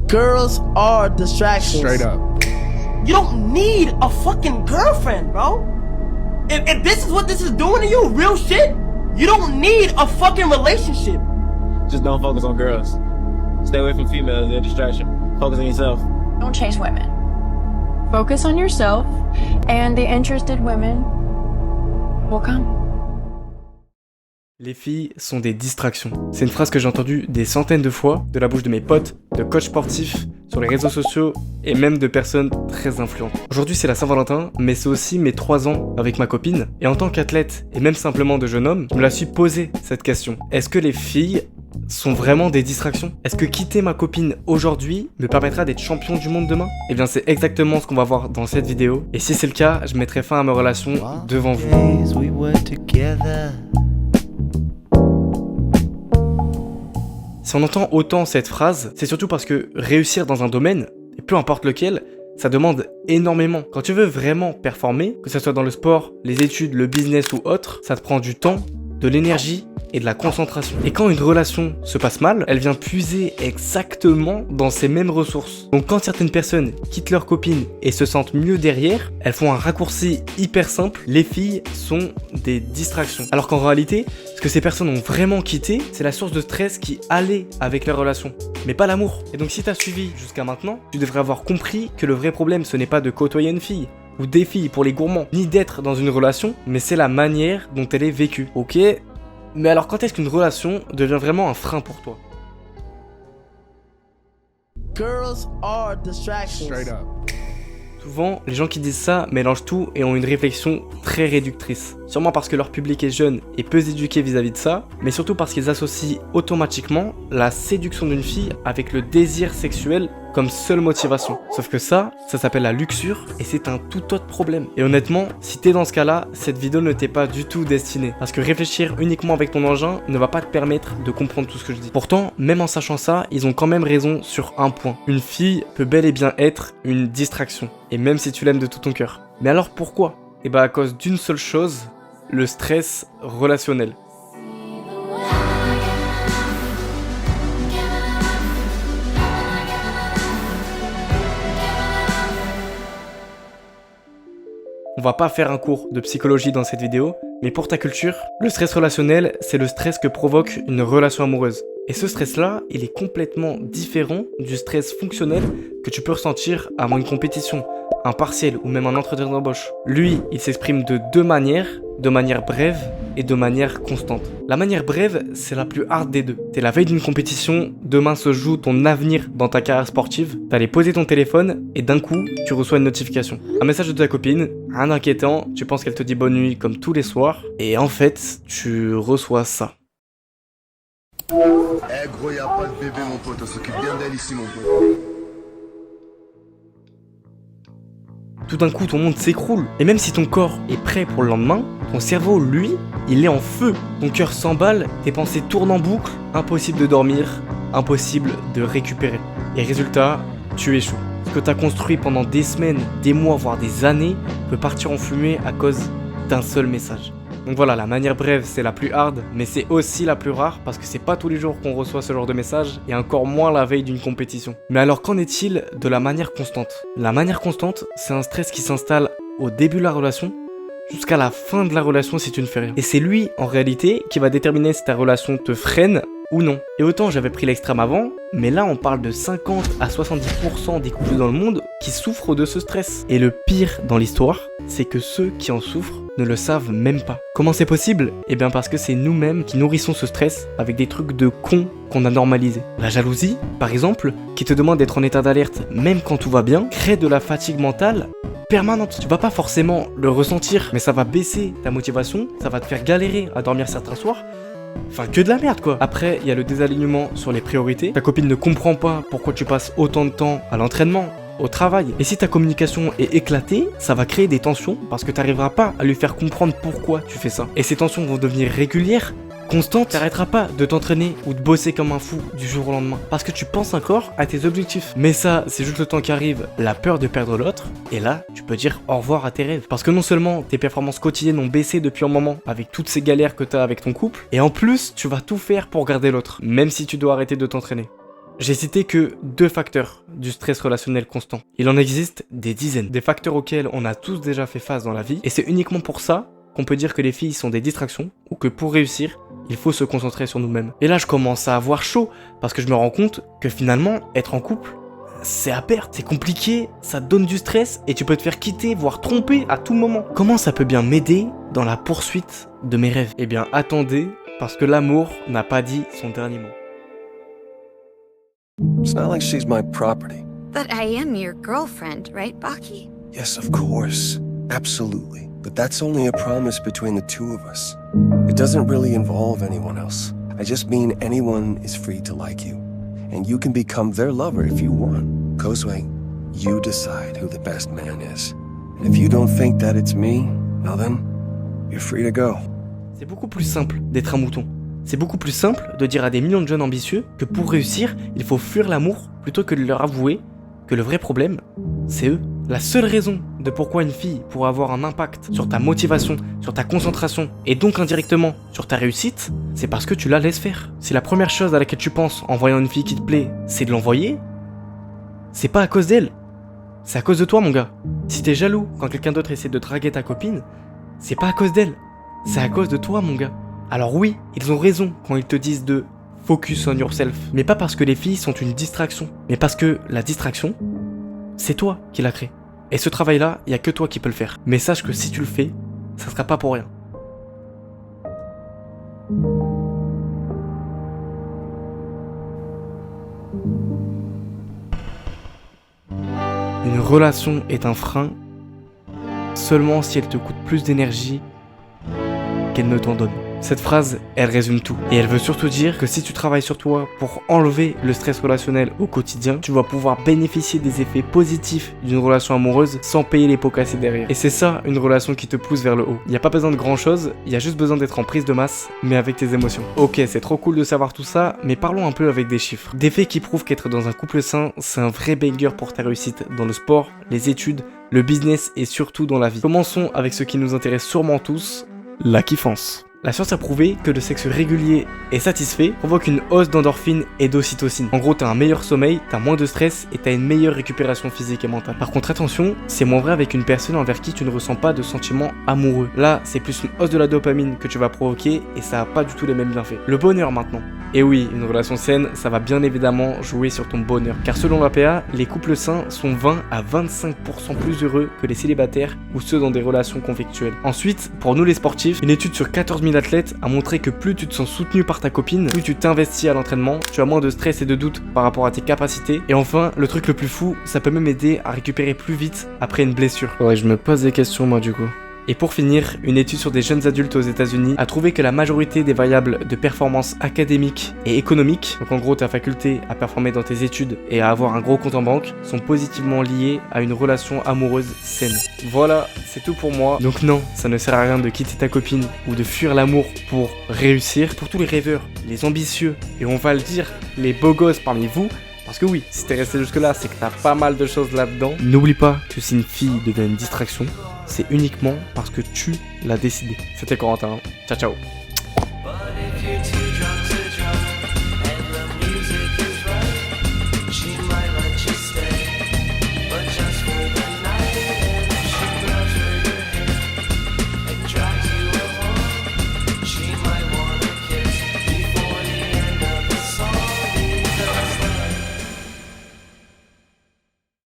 Girls are distractions. Straight up. You don't need a fucking girlfriend, bro. If this is what this is doing to you, real shit, you don't need a fucking relationship. Just don't focus on girls. Stay away from females, they're a distraction. Focus on yourself. Don't chase women. Focus on yourself, and the interested women will come. Les filles sont des distractions. C'est une phrase que j'ai entendue des centaines de fois de la bouche de mes potes, de coachs sportifs, sur les réseaux sociaux et même de personnes très influentes. Aujourd'hui c'est la Saint-Valentin, mais c'est aussi mes 3 ans avec ma copine. Et en tant qu'athlète, et même simplement de jeune homme, je me la suis posé cette question. Est-ce que les filles sont vraiment des distractions? Est-ce que quitter ma copine aujourd'hui me permettra d'être champion du monde demain? Eh bien c'est exactement ce qu'on va voir dans cette vidéo. Et si c'est le cas, je mettrai fin à ma relation devant vous. Si on entend autant cette phrase, c'est surtout parce que réussir dans un domaine, et peu importe lequel, ça demande énormément. Quand tu veux vraiment performer, que ce soit dans le sport, les études, le business ou autre, ça te prend du temps, de l'énergie et de la concentration. Et quand une relation se passe mal, elle vient puiser exactement dans ces mêmes ressources. Donc quand certaines personnes quittent leur copine et se sentent mieux derrière, elles font un raccourci hyper simple, les filles sont des distractions. Alors qu'en réalité, ce que ces personnes ont vraiment quitté, c'est la source de stress qui allait avec leur relation, mais pas l'amour. Et donc si t'as suivi jusqu'à maintenant, tu devrais avoir compris que le vrai problème ce n'est pas de côtoyer une fille, ou des filles pour les gourmands, ni d'être dans une relation, mais c'est la manière dont elle est vécue. Ok, mais alors quand est-ce qu'une relation devient vraiment un frein pour toi? Girls are distractions. Straight up. Souvent, les gens qui disent ça mélangent tout et ont une réflexion très réductrice. Sûrement parce que leur public est jeune et peu éduqué vis-à-vis de ça, mais surtout parce qu'ils associent automatiquement la séduction d'une fille avec le désir sexuel comme seule motivation. Sauf que ça s'appelle la luxure et c'est un tout autre problème. Et honnêtement, si t'es dans ce cas-là, cette vidéo ne t'est pas du tout destinée. Parce que réfléchir uniquement avec ton engin ne va pas te permettre de comprendre tout ce que je dis. Pourtant, même en sachant ça, ils ont quand même raison sur un point. Une fille peut bel et bien être une distraction. Et même si tu l'aimes de tout ton cœur. Mais alors pourquoi? Et bah à cause d'une seule chose, le stress relationnel. On va pas faire un cours de psychologie dans cette vidéo, mais pour ta culture, le stress relationnel, c'est le stress que provoque une relation amoureuse. Et ce stress-là, il est complètement différent du stress fonctionnel que tu peux ressentir avant une compétition, un partiel ou même un entretien d'embauche. Lui, il s'exprime de deux manières, de manière brève et de manière constante. La manière brève, c'est la plus hard des deux. T'es la veille d'une compétition, demain se joue ton avenir dans ta carrière sportive, t'allais poser ton téléphone et d'un coup, tu reçois une notification. Un message de ta copine, rien d'inquiétant, tu penses qu'elle te dit bonne nuit comme tous les soirs, et en fait, tu reçois ça. Eh gros, y'a pas de bébé mon pote, on s'occupe bien d'elle ici mon pote. Tout d'un coup, ton monde s'écroule. Et même si ton corps est prêt pour le lendemain, ton cerveau, lui, il est en feu. Ton cœur s'emballe, tes pensées tournent en boucle, impossible de dormir, impossible de récupérer. Et résultat, tu échoues. Ce que t'as construit pendant des semaines, des mois, voire des années, peut partir en fumée à cause d'un seul message. Donc voilà, la manière brève, c'est la plus hard, mais c'est aussi la plus rare parce que c'est pas tous les jours qu'on reçoit ce genre de message et encore moins la veille d'une compétition. Mais alors qu'en est-il de la manière constante? La manière constante, c'est un stress qui s'installe au début de la relation jusqu'à la fin de la relation si tu ne fais rien. Et c'est lui, en réalité, qui va déterminer si ta relation te freine ou non. Et autant j'avais pris l'extrême avant, mais là on parle de 50 à 70% des couples dans le monde qui souffrent de ce stress. Et le pire dans l'histoire, c'est que ceux qui en souffrent ne le savent même pas. Comment c'est possible? Eh bien parce que c'est nous-mêmes qui nourrissons ce stress avec des trucs de cons qu'on a normalisés. La jalousie, par exemple, qui te demande d'être en état d'alerte même quand tout va bien, crée de la fatigue mentale permanente. Tu vas pas forcément le ressentir, mais ça va baisser ta motivation, ça va te faire galérer à dormir certains soirs. Enfin, que de la merde quoi. Après, il y a le désalignement sur les priorités. Ta copine ne comprend pas pourquoi tu passes autant de temps à l'entraînement, au travail. Et si ta communication est éclatée, ça va créer des tensions parce que tu n'arriveras pas à lui faire comprendre pourquoi tu fais ça. Et ces tensions vont devenir régulières, constantes. Tu n'arrêteras pas de t'entraîner ou de bosser comme un fou du jour au lendemain parce que tu penses encore à tes objectifs. Mais ça, c'est juste le temps qui arrive, la peur de perdre l'autre. Et là, tu peux dire au revoir à tes rêves. Parce que non seulement tes performances quotidiennes ont baissé depuis un moment avec toutes ces galères que tu as avec ton couple, et en plus, tu vas tout faire pour garder l'autre, même si tu dois arrêter de t'entraîner. J'ai cité que 2 facteurs du stress relationnel constant. Il en existe des dizaines, des facteurs auxquels on a tous déjà fait face dans la vie, et c'est uniquement pour ça qu'on peut dire que les filles sont des distractions, ou que pour réussir, il faut se concentrer sur nous-mêmes. Et là je commence à avoir chaud, parce que je me rends compte que finalement, être en couple, c'est à perte, c'est compliqué, ça te donne du stress, et tu peux te faire quitter, voire tromper à tout moment. Comment ça peut bien m'aider dans la poursuite de mes rêves? Eh bien attendez, parce que l'amour n'a pas dit son dernier mot. It's not like she's my property. But I am your girlfriend, right, Baki? Yes, of course. Absolutely. But that's only a promise between the two of us. It doesn't really involve anyone else. I just mean anyone is free to like you. And you can become their lover if you want. Kozue, you decide who the best man is. And if you don't think that it's me, well then, you're free to go. C'est beaucoup plus simple d'être un mouton. C'est beaucoup plus simple de dire à des millions de jeunes ambitieux que pour réussir, il faut fuir l'amour plutôt que de leur avouer que le vrai problème, c'est eux. La seule raison de pourquoi une fille pourrait avoir un impact sur ta motivation, sur ta concentration et donc indirectement sur ta réussite, c'est parce que tu la laisses faire. Si la première chose à laquelle tu penses en voyant une fille qui te plaît, c'est de l'envoyer, c'est pas à cause d'elle, c'est à cause de toi mon gars. Si t'es jaloux quand quelqu'un d'autre essaie de draguer ta copine, c'est pas à cause d'elle, c'est à cause de toi mon gars. Alors oui, ils ont raison quand ils te disent de focus on yourself, mais pas parce que les filles sont une distraction, mais parce que la distraction, c'est toi qui l'as créée. Et ce travail-là, il y a que toi qui peux le faire. Mais sache que si tu le fais, ça sera pas pour rien. Une relation est un frein seulement si elle te coûte plus d'énergie qu'elle ne t'en donne. Cette phrase, elle résume tout. Et elle veut surtout dire que si tu travailles sur toi pour enlever le stress relationnel au quotidien, tu vas pouvoir bénéficier des effets positifs d'une relation amoureuse sans payer les pots cassés derrière. Et c'est ça, une relation qui te pousse vers le haut. Il n'y a pas besoin de grand chose, il y a juste besoin d'être en prise de masse, mais avec tes émotions. Ok, c'est trop cool de savoir tout ça, mais parlons un peu avec des chiffres. Des faits qui prouvent qu'être dans un couple sain, c'est un vrai banger pour ta réussite dans le sport, les études, le business et surtout dans la vie. Commençons avec ce qui nous intéresse sûrement tous, la kiffance. La science a prouvé que le sexe régulier et satisfait provoque une hausse d'endorphine et d'ocytocine. En gros, t'as un meilleur sommeil, t'as moins de stress et t'as une meilleure récupération physique et mentale. Par contre, attention, c'est moins vrai avec une personne envers qui tu ne ressens pas de sentiments amoureux. Là, c'est plus une hausse de la dopamine que tu vas provoquer et ça a pas du tout les mêmes bienfaits. Le bonheur maintenant. Et oui, une relation saine, ça va bien évidemment jouer sur ton bonheur. Car selon l'APA, les couples sains sont 20 à 25% plus heureux que les célibataires ou ceux dans des relations conflictuelles. Ensuite, pour nous les sportifs, une étude sur 14 000 athlètes a montré que plus tu te sens soutenu par ta copine, plus tu t'investis à l'entraînement, tu as moins de stress et de doutes par rapport à tes capacités. Et enfin, le truc le plus fou, ça peut même aider à récupérer plus vite après une blessure. Faudrait que je me pose des questions moi du coup. Et pour finir, une étude sur des jeunes adultes aux États-Unis a trouvé que la majorité des variables de performance académique et économique, donc en gros ta faculté à performer dans tes études et à avoir un gros compte en banque, sont positivement liées à une relation amoureuse saine. Voilà, c'est tout pour moi. Donc non, ça ne sert à rien de quitter ta copine ou de fuir l'amour pour réussir. Pour tous les rêveurs, les ambitieux et on va le dire, les beaux gosses parmi vous, parce que oui, si t'es resté jusque là, c'est que t'as pas mal de choses là-dedans. N'oublie pas que si une fille devient une distraction, c'est uniquement parce que tu l'as décidé. C'était Corentin. Ciao ciao.